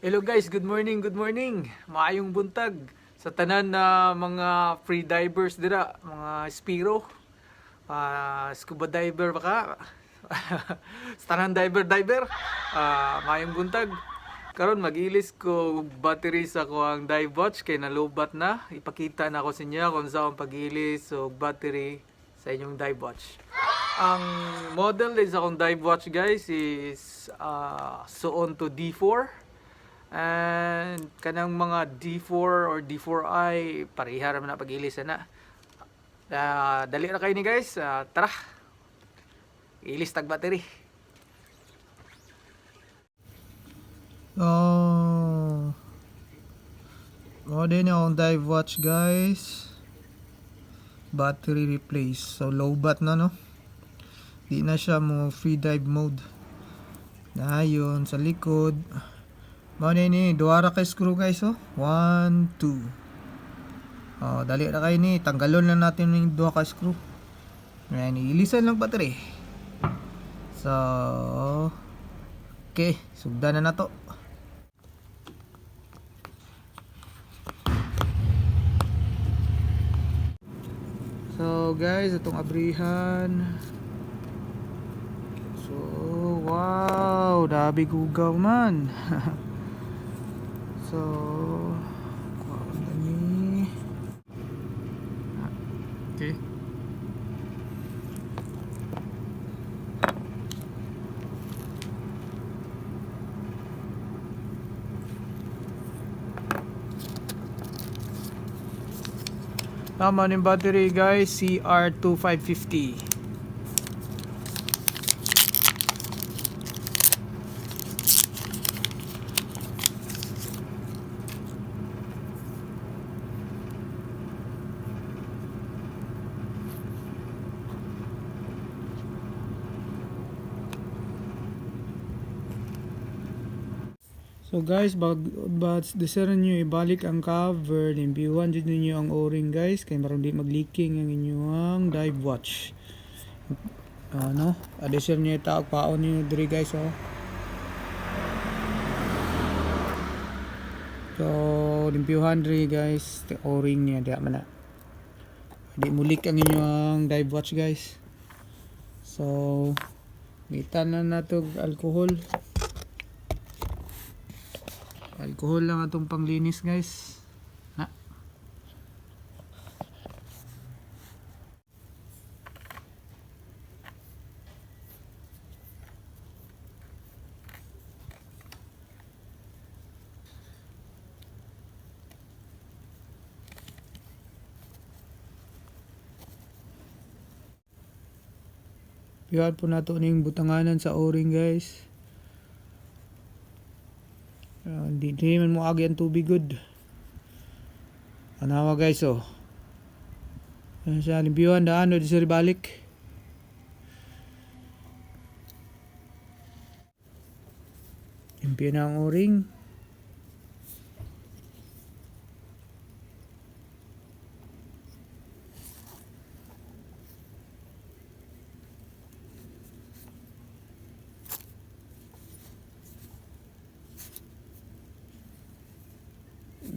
Hello guys, good morning, good morning. Maayong buntag sa tanan na mga free divers dira, mga Spiro, scuba diver baka. Sa tanan diver. Maayong buntag. Karon magilis ko battery sa ko ang dive watch kay nalubat na. Ipakita na ko sa inyo kung saan pagilis so battery sa inyong dive watch. Ang model din sa akong dive watch guys is Suon to D4. And kanang mga D4 or D4i pareha ra man na pag-ilis na. Dali na kayo ni guys. Tara. Ilis tag battery. Oh. Din yung dive watch guys. Battery replace. So low bat na no. Di na siya mo free dive mode. Na yun sa likod. Mao ni duara ka screw guys oh. 1 2. Oh, dali ra kay ni tanggalon lang natin yung duha ka screw. Ayan, ilisan lang battery. So okay, sugdan na to. So guys, itong abrihan. So wow, dabi gugaw man. So, kuha na ni. Okay. Tama ng battery guys, CR2550. So guys, but deseran nyo ibalik ang cover, limpiwan dyan ninyo ang o-ring guys, kaya maroon di mag-leaking ang inyong dive watch. Ano? Deseran nyo itaog paon nyo diri guys oh. So, limpiwan diri guys, o-ring niya, di man na. Di mo leak ang inyong dive watch guys. So, gitan na nato alcohol. Alcohol lang atong panglinis guys. Na. Pihat po nato ning butanganan sa o-ring guys. Di man mo agi ang tubig good. Anawa guys oh. Sa limpiwan daan di sir balik. Limpian na ang o-ring.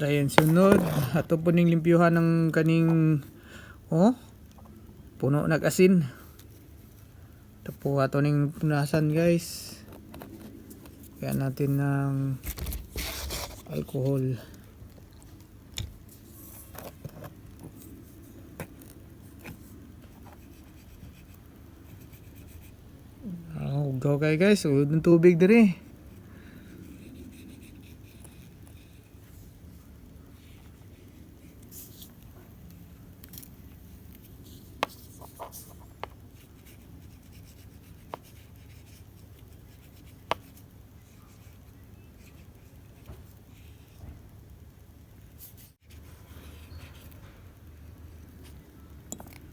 Dayan sunod, ato po ning limpyuhan ng kaning puno nag-asin. Ito po ato ning punasan guys. Kaya natin ng alcohol. Go kay guys, ugod ng tubig diri.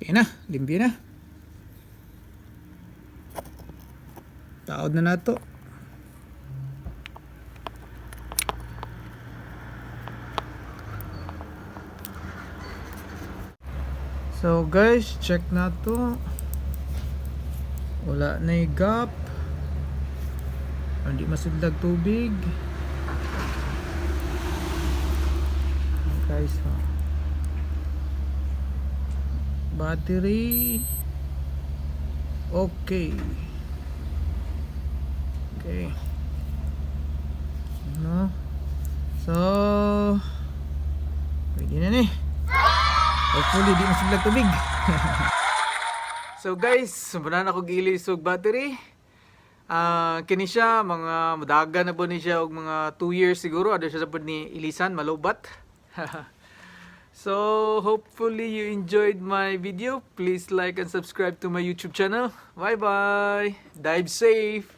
Yan na, limpyo na. Taod na nato. So guys, check na to. Wala na gap. Hindi masidlag tubig. guys. Battery. Okay. Okay. No. So, pwede na ni. Hopefully di masiglag tubig. So guys, sumuna na ko gilis og battery. Kini siya mga madaga na po ni siya og mga 2 years siguro. Ada siya sa pod ni ilisan malubat. So hopefully you enjoyed my video. Please like and subscribe to my YouTube channel. Bye bye. Dive safe.